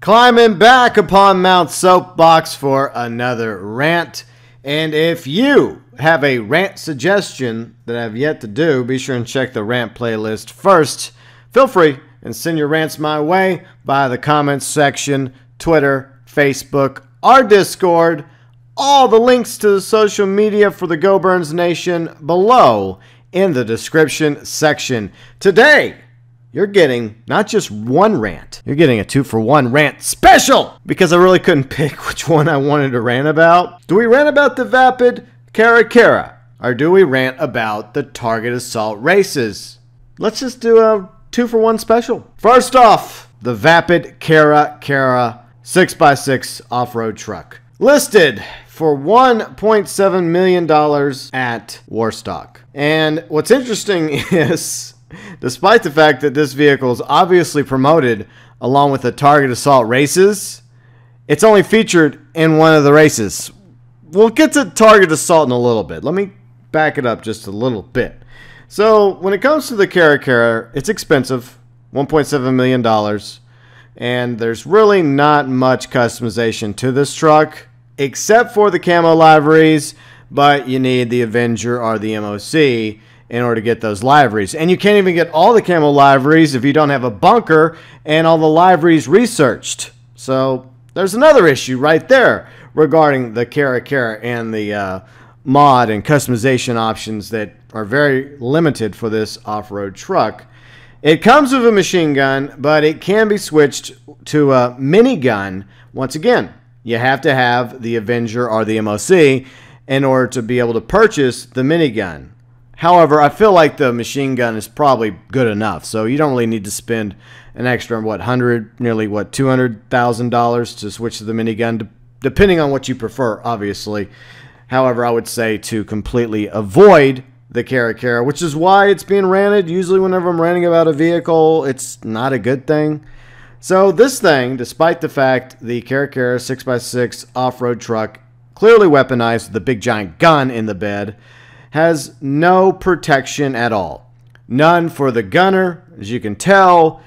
Climbing back upon Mount Soapbox for another rant. And if you have a rant suggestion that I have yet to do, be sure and check the rant playlist first. Feel free and send your rants my way via the comments section, Twitter, Facebook, our Discord, all the links to the social media for the GeauxBurns Nation below in the description section. Today, you're getting not just one rant, you're getting a 2-for-1 rant special because I really couldn't pick which one I wanted to rant about. Do we rant about the Vapid Caracara or do we rant about the target assault races? Let's just do a 2-for-1 special. First off, the Vapid Caracara 6x6 off-road truck. Listed for $1.7 million at Warstock. And what's interesting is, despite the fact that this vehicle is obviously promoted along with the target assault races, it's only featured in one of the races. We'll get to target assault in a little bit. Let me back it up just a little bit. So when it comes to the Caracara, it's expensive, $1.7 million. And there's really not much customization to this truck, except for the camo liveries, but you need the Avenger or the MOC in order to get those liveries. And you can't even get all the camo liveries if you don't have a bunker and all the liveries researched. So there's another issue right there regarding the Caracara and the mod and customization options that are very limited for this off-road truck. It comes with a machine gun, but it can be switched to a minigun. Once again, you have to have the Avenger or the MOC in order to be able to purchase the minigun. However, I feel like the machine gun is probably good enough, so you don't really need to spend an extra, nearly $200,000 to switch to the minigun, depending on what you prefer, obviously. However, I would say to completely avoid the Caracara, which is why it's being ranted. Usually whenever I'm ranting about a vehicle, it's not a good thing. So this thing, despite the fact the Caracara 6x6 off-road truck, clearly weaponized with the big giant gun in the bed, has no protection at all. None for the gunner, as you can tell.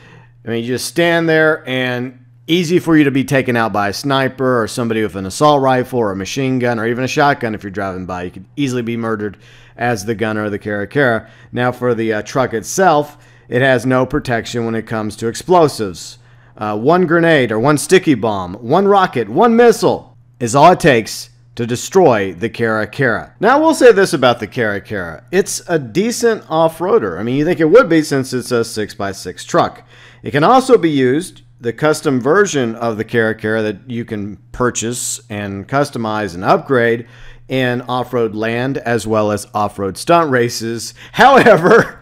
I mean, you just stand there and easy for you to be taken out by a sniper or somebody with an assault rifle or a machine gun or even a shotgun if you're driving by. You could easily be murdered as the gunner of the Caracara. Now for the truck itself, it has no protection when it comes to explosives. One grenade or one sticky bomb, one rocket, one missile is all it takes to destroy the Caracara. Now, I will say this about the Caracara. It's a decent off-roader. I mean, you think it would be since it's a 6x6 truck. It can also be used, the custom version of the Caracara that you can purchase and customize and upgrade in off-road land as well as off-road stunt races. However,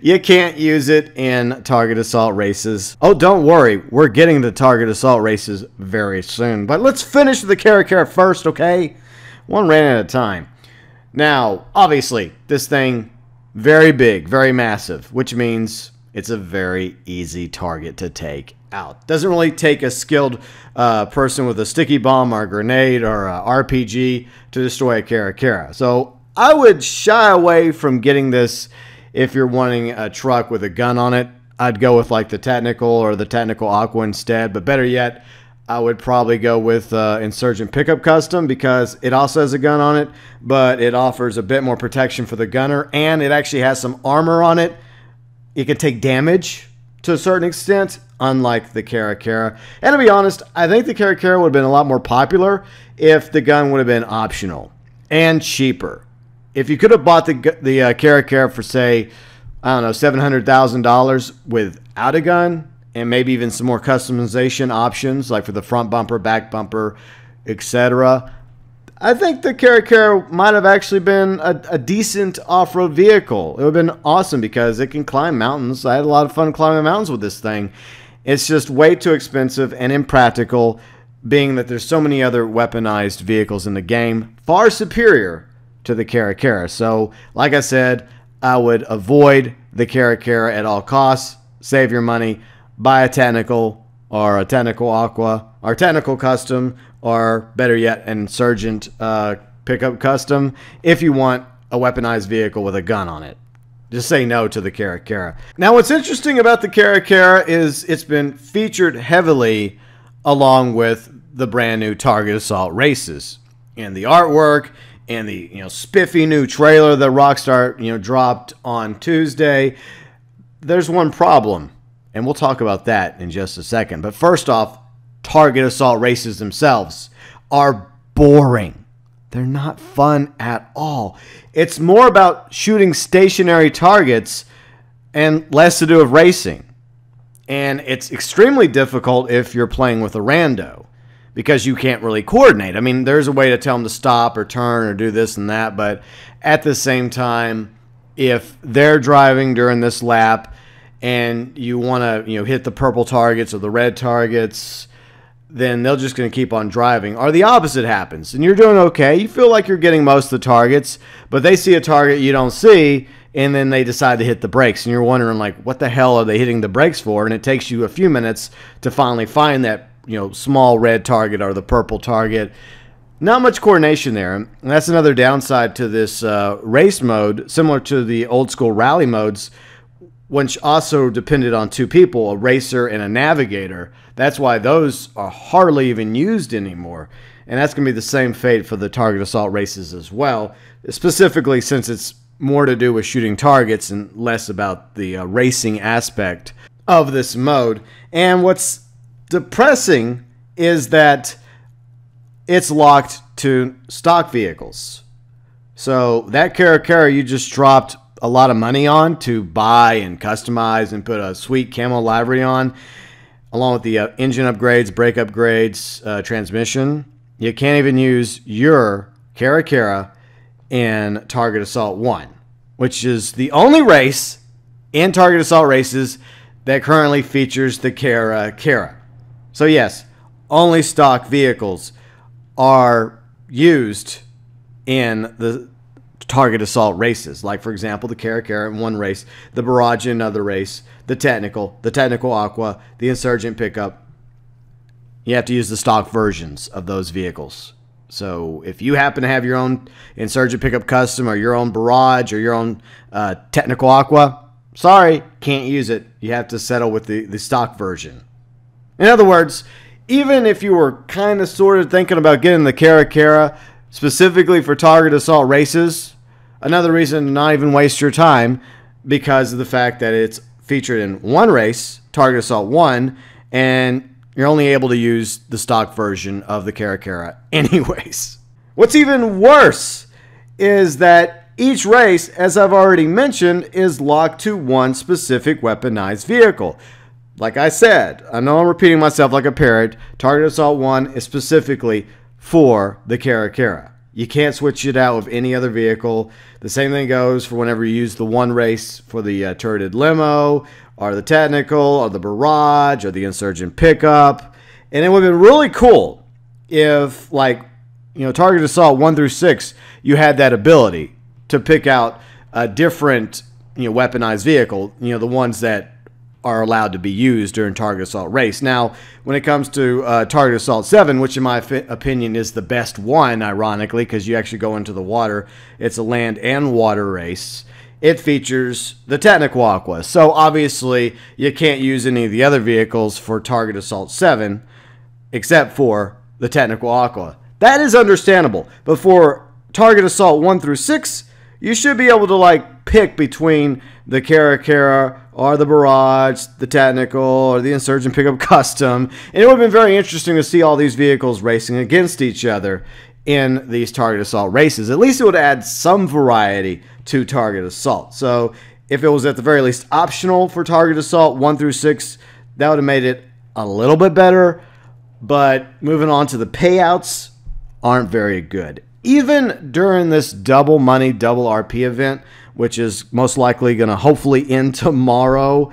you can't use it in target assault races. Oh, don't worry. We're getting the target assault races very soon. But let's finish the Caracara first, okay? One rant at a time. Now, obviously, this thing, very big, very massive, which means it's a very easy target to take out. Doesn't really take a skilled person with a sticky bomb or a grenade or a RPG to destroy a Caracara. So I would shy away from getting this. If you're wanting a truck with a gun on it, I'd go with like the Technical or the Technical Aqua instead. But better yet, I would probably go with Insurgent Pickup Custom because it also has a gun on it, but it offers a bit more protection for the gunner, and it actually has some armor on it. It can take damage to a certain extent, unlike the Caracara. And to be honest, I think the Caracara would have been a lot more popular if the gun would have been optional and cheaper. If you could have bought the Caracara for, say, I don't know, $700,000 without a gun and maybe even some more customization options like for the front bumper, back bumper, etc., I think the Caracara might have actually been a decent off-road vehicle. It would have been awesome because it can climb mountains. I had a lot of fun climbing mountains with this thing. It's just way too expensive and impractical, being that there's so many other weaponized vehicles in the game, far superior to the Caracara. So, like I said, I would avoid the Caracara at all costs. Save your money. Buy a Technical or a Technical Aqua or Technical Custom or, better yet, an Insurgent Pickup Custom if you want a weaponized vehicle with a gun on it. Just say no to the Caracara. Now, what's interesting about the Caracara is it's been featured heavily along with the brand new Target Assault races and the artwork and the spiffy new trailer that Rockstar dropped on Tuesday. There's one problem, and we'll talk about that in just a second. But first off, Target Assault races themselves are boring. They're not fun at all. It's more about shooting stationary targets and less to do with racing. And it's extremely difficult if you're playing with a rando because you can't really coordinate. I mean, there's a way to tell them to stop or turn or do this and that, but at the same time, if they're driving during this lap and you want to hit the purple targets or the red targets, then they're just going to keep on driving. Or the opposite happens, and you're doing okay. You feel like you're getting most of the targets, but they see a target you don't see, and then they decide to hit the brakes. And you're wondering, like, what the hell are they hitting the brakes for? And it takes you a few minutes to finally find that small red target or the purple target. Not much coordination there. And that's another downside to this race mode, similar to the old school rally modes, which also depended on two people, a racer and a navigator. That's why those are hardly even used anymore. And that's going to be the same fate for the Target Assault races as well, specifically since it's more to do with shooting targets and less about the racing aspect of this mode. And what's depressing is that it's locked to stock vehicles. So that Caracara you just dropped a lot of money on to buy and customize and put a sweet camo livery on, along with the engine upgrades, brake upgrades, transmission. You can't even use your Caracara in Target Assault 1, which is the only race in Target Assault races that currently features the Caracara. So yes, only stock vehicles are used in the Target Assault races. Like, for example, the Caracara in one race, the Barrage in another race, the Technical Aqua, the Insurgent Pickup. You have to use the stock versions of those vehicles. So if you happen to have your own Insurgent Pickup Custom or your own Barrage or your own Technical Aqua, sorry, can't use it. You have to settle with the stock version. In other words, even if you were kind of sort of thinking about getting the Caracara specifically for Target Assault races, another reason to not even waste your time because of the fact that it's featured in one race, Target Assault 1, and you're only able to use the stock version of the Caracara anyways. What's even worse is that each race, as I've already mentioned, is locked to one specific weaponized vehicle. Like I said, I know I'm repeating myself like a parrot. Target Assault 1 is specifically for the Caracara. You can't switch it out with any other vehicle. The same thing goes for whenever you use the one race for the turreted limo, or the Technical, or the Barrage, or the Insurgent Pickup. And it would have been really cool if, like, Target Assault 1 through 6, you had that ability to pick out a different, weaponized vehicle, the ones that are allowed to be used during Target Assault race. Now, when it comes to Target Assault 7, which in my opinion is the best one, ironically, because you actually go into the water, it's a land and water race, it features the Technical Aqua. So obviously, you can't use any of the other vehicles for Target Assault 7, except for the Technical Aqua. That is understandable, but for Target Assault 1 through 6, you should be able to, like, pick between the Caracara or the Barrage, the Technical, or the Insurgent Pickup Custom. And it would have been very interesting to see all these vehicles racing against each other in these Target Assault races. At least it would add some variety to Target Assault. So if it was at the very least optional for Target Assault 1 through 6, that would have made it a little bit better. But moving on to the payouts, aren't very good. Even during this double money, double RP event, which is most likely going to hopefully end tomorrow,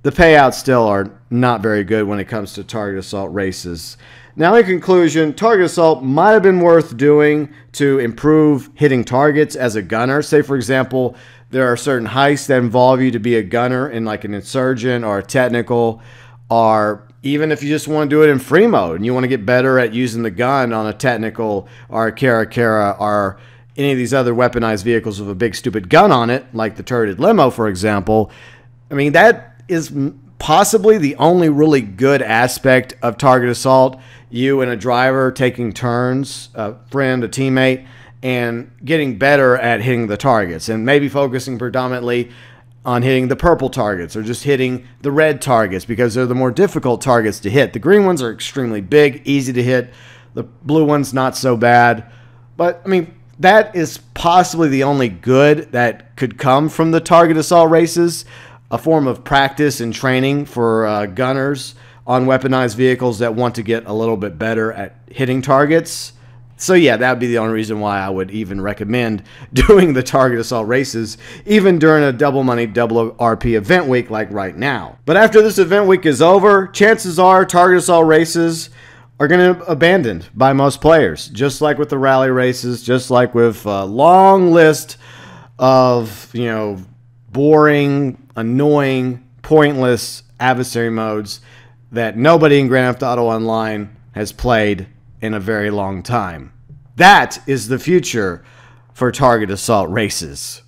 the payouts still are not very good when it comes to Target Assault races. Now, in conclusion, Target Assault might have been worth doing to improve hitting targets as a gunner. Say, for example, there are certain heists that involve you to be a gunner in like an Insurgent or a Technical, or even if you just want to do it in free mode and you want to get better at using the gun on a Technical or a Caracara or any of these other weaponized vehicles with a big stupid gun on it, like the turreted limo, for example. I mean, that is possibly the only really good aspect of target assault. You and a driver taking turns, a friend, a teammate, and getting better at hitting the targets, and maybe focusing predominantly on hitting the purple targets or just hitting the red targets because they're the more difficult targets to hit. The green ones are extremely big, easy to hit. The blue ones, not so bad. But, I mean, that is possibly the only good that could come from the target assault races, a form of practice and training for gunners on weaponized vehicles that want to get a little bit better at hitting targets. So yeah, that would be the only reason why I would even recommend doing the target assault races, even during a double money, double RP event week like right now. But after this event week is over, chances are target assault races are going to be abandoned by most players, just like with the rally races, just like with a long list of, boring, annoying, pointless adversary modes that nobody in Grand Theft Auto Online has played in a very long time. That is the future for target assault races.